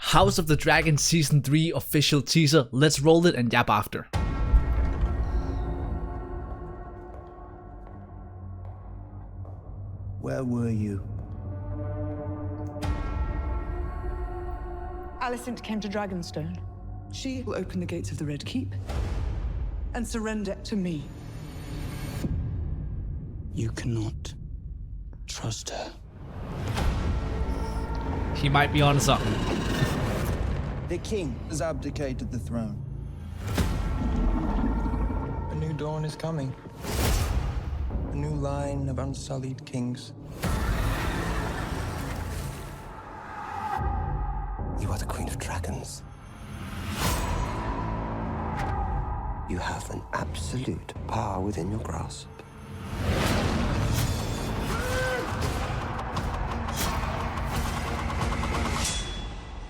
House of the Dragon Season 3 official teaser. Let's roll it and yap after. Where were you? Alicent came to Dragonstone. She will open the gates of the Red Keep and surrender to me. You cannot trust her. He might be on something. The king has abdicated the throne. A new dawn is coming. A new line of unsullied kings. You are the Queen of Dragons. You have an absolute power within your grasp.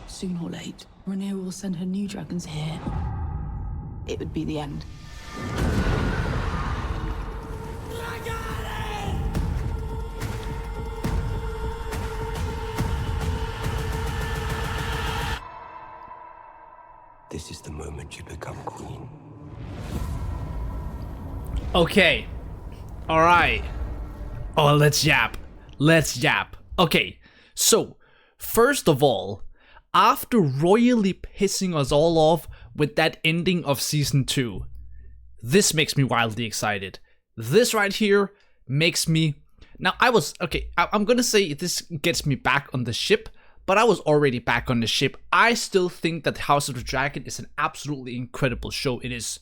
Soon or late, Rhaenyra will send her new dragons here. It would be the end. This is the moment you become queen. Okay. Alright. Oh, let's yap. Let's yap. Okay. So, first of all, after royally pissing us all off with that ending of Season 2, this makes me wildly excited. This right here makes me... Now, I'm gonna say this gets me back on the ship, but I was already back on the ship. I still think that House of the Dragon is an absolutely incredible show. It is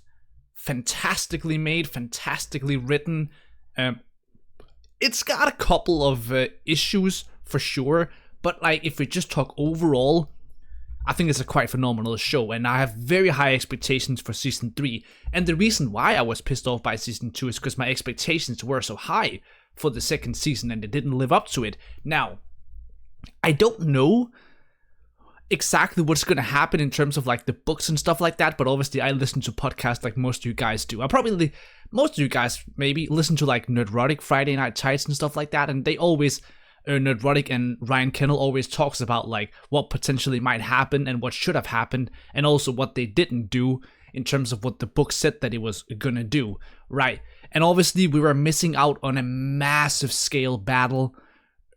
fantastically made, fantastically written. It's got a couple of issues for sure, but like if we just talk overall, I think it's a quite phenomenal show, and I have very high expectations for Season 3. And the reason why I was pissed off by Season 2 is because my expectations were so high for the second season and they didn't live up to it. Now, I don't know exactly what's going to happen in terms of like the books and stuff like that, but obviously I listen to podcasts like most of you guys do. Most of you guys maybe listen to like Nerdrotic Friday Night Tights and stuff like that, and they always... Nerdrotic and Ryan Kennel always talks about like what potentially might happen and what should have happened, and also what they didn't do in terms of what the book said that it was gonna do, right? And obviously we were missing out on a massive scale battle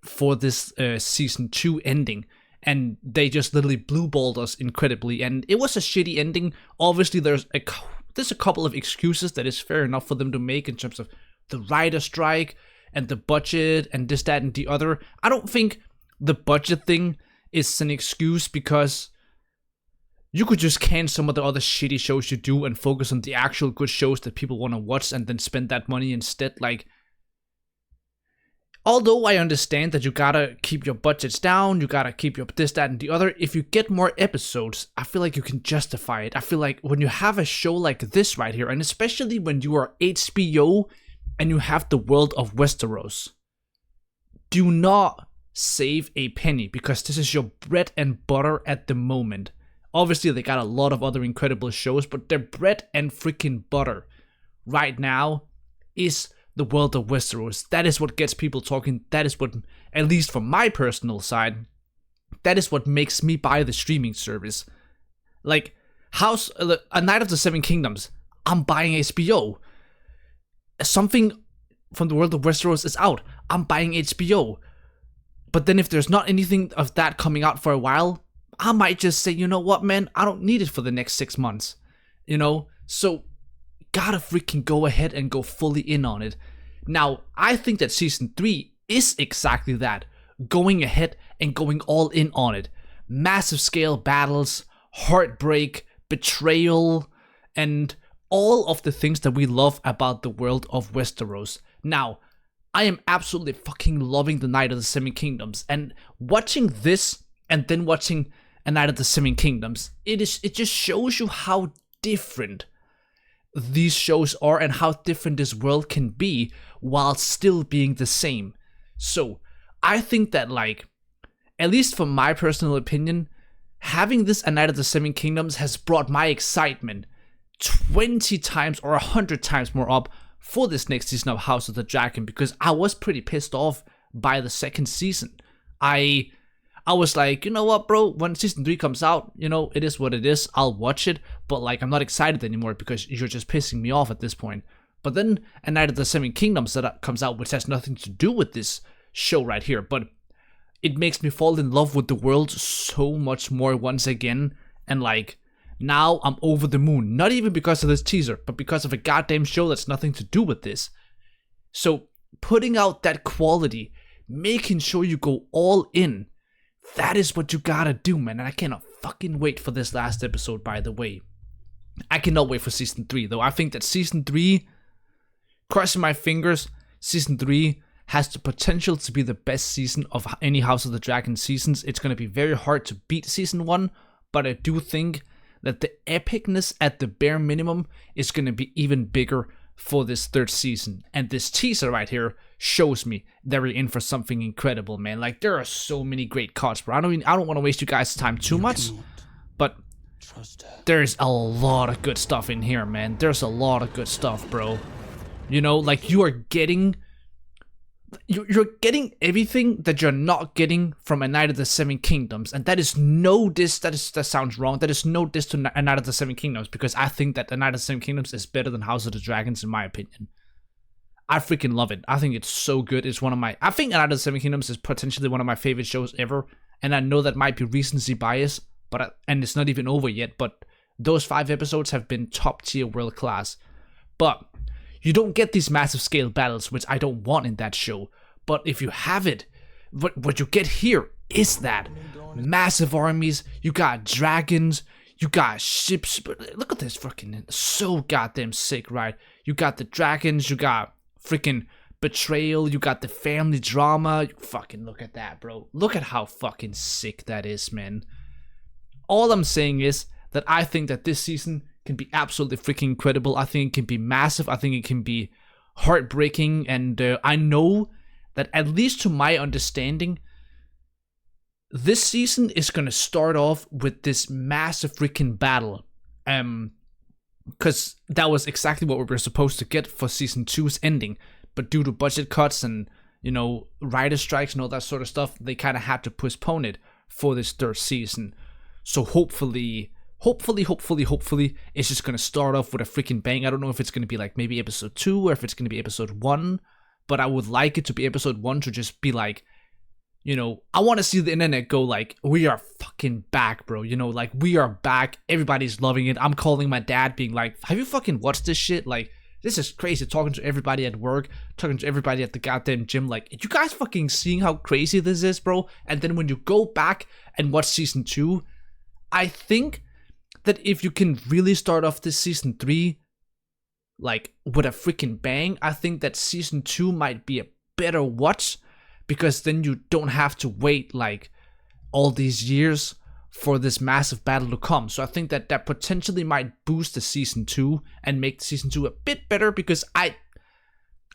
for this Season 2 ending, and they just literally blue-balled us incredibly, and it was a shitty ending. Obviously there's a couple of excuses that is fair enough for them to make in terms of the writer strike and the budget and this, that, and the other. I don't think the budget thing is an excuse, because you could just can some of the other shitty shows you do and focus on the actual good shows that people want to watch and then spend that money instead. Like, although I understand that you gotta keep your budgets down, you gotta keep your this, that, and the other, if you get more episodes, I feel like you can justify it. I feel like when you have a show like this right here, and especially when you are HBO and you have the world of Westeros, do not save a penny, because this is your bread and butter at the moment. Obviously, they got a lot of other incredible shows, but their bread and freaking butter right now is the world of Westeros. That is what gets people talking. That is what, at least from my personal side, that is what makes me buy the streaming service. Like, A Night of the Seven Kingdoms, I'm buying HBO. Something from the world of Westeros is out, I'm buying HBO. But then if there's not anything of that coming out for a while, I might just say, you know what, man, I don't need it for the next 6 months. You know? So, gotta freaking go ahead and go fully in on it. Now, I think that Season 3 is exactly that. Going ahead and going all in on it. Massive scale battles, heartbreak, betrayal, and all of the things that we love about the world of Westeros. Now, I am absolutely fucking loving The Night of the Seven Kingdoms, and watching this and then watching A Night of the Seven Kingdoms, it just shows you how different these shows are and how different this world can be while still being the same. So, I think that, like, at least from my personal opinion, having this A Night of the Seven Kingdoms has brought my excitement 20 times or 100 times more up for this next season of House of the Dragon, because I was pretty pissed off by the second season. I I was like, you know what, bro? When season 3 comes out, you know, it is what it is. I'll watch it, but like, I'm not excited anymore because you're just pissing me off at this point. But then A Night of the Seven Kingdoms that comes out, which has nothing to do with this show right here, but it makes me fall in love with the world so much more once again. And like, now I'm over the moon. Not even because of this teaser, but because of a goddamn show that's nothing to do with this. So putting out that quality, making sure you go all in, that is what you gotta do, man. And I cannot fucking wait for this last episode, by the way. I cannot wait for season 3, though. I think that season 3, crossing my fingers, season 3 has the potential to be the best season of any House of the Dragon seasons. It's going to be very hard to beat season 1, but I do think that the epicness at the bare minimum is going to be even bigger for this 3rd season. And this teaser right here shows me that we're in for something incredible, man. Like, there are so many great cuts, bro. I don't want to waste you guys' time too much, but there's a lot of good stuff in here, man. There's a lot of good stuff, bro. You know, like, you're getting everything that you're not getting from A Night of the Seven Kingdoms, and that is no diss. That sounds wrong. That is no diss to A Night of the Seven Kingdoms, because I think that A Night of the Seven Kingdoms is better than House of the Dragons, in my opinion. I freaking love it. I think it's so good. It's one of my. I think A Night of the Seven Kingdoms is potentially one of my favorite shows ever, and I know that might be recency bias, and it's not even over yet. But those 5 episodes have been top tier, world class. But you don't get these massive scale battles, which I don't want in that show. But if you have it, what you get here is that massive armies. You got dragons, you got ships. Look at this, fucking so goddamn sick, right? You got the dragons, you got freaking betrayal, you got the family drama. Fucking look at that, bro. Look at how fucking sick that is, man. All I'm saying is that I think that this season can be absolutely freaking incredible. I think it can be massive. I think it can be heartbreaking. And I know that, at least to my understanding, this season is going to start off with this massive freaking battle. Because that was exactly what we were supposed to get for season 2's ending. But due to budget cuts and, you know, writer strikes and all that sort of stuff, they kind of had to postpone it for this 3rd season. So hopefully, it's just going to start off with a freaking bang. I don't know if it's going to be like maybe episode 2 or if it's going to be episode 1. But I would like it to be episode 1 to just be like, you know, I want to see the internet go like, we are fucking back, bro. You know, like, we are back. Everybody's loving it. I'm calling my dad being like, have you fucking watched this shit? Like, this is crazy. Talking to everybody at work, talking to everybody at the goddamn gym. Like, you guys fucking seeing how crazy this is, bro? And then when you go back and watch season 2, I think that if you can really start off this season 3 like with a freaking bang, I think that season 2 might be a better watch, because then you don't have to wait like all these years for this massive battle to come. So I think that that potentially might boost the season 2 and make season 2 a bit better, because I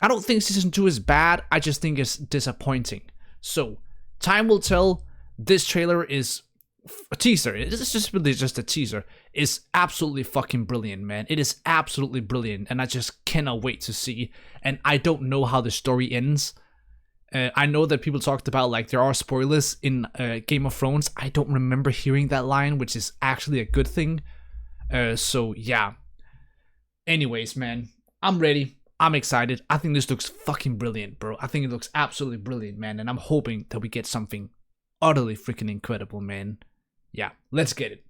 don't think season 2 is bad. I just think it's disappointing. So time will tell. This trailer is a teaser. It's just really just a teaser. Is absolutely fucking brilliant, man. It is absolutely brilliant, and I just cannot wait to see. And I don't know how the story ends. I know that people talked about like there are spoilers in Game of Thrones. I don't remember hearing that line, which is actually a good thing. So yeah. Anyways, man, I'm ready. I'm excited. I think this looks fucking brilliant, bro. I think it looks absolutely brilliant, man. And I'm hoping that we get something utterly freaking incredible, man. Yeah, let's get it.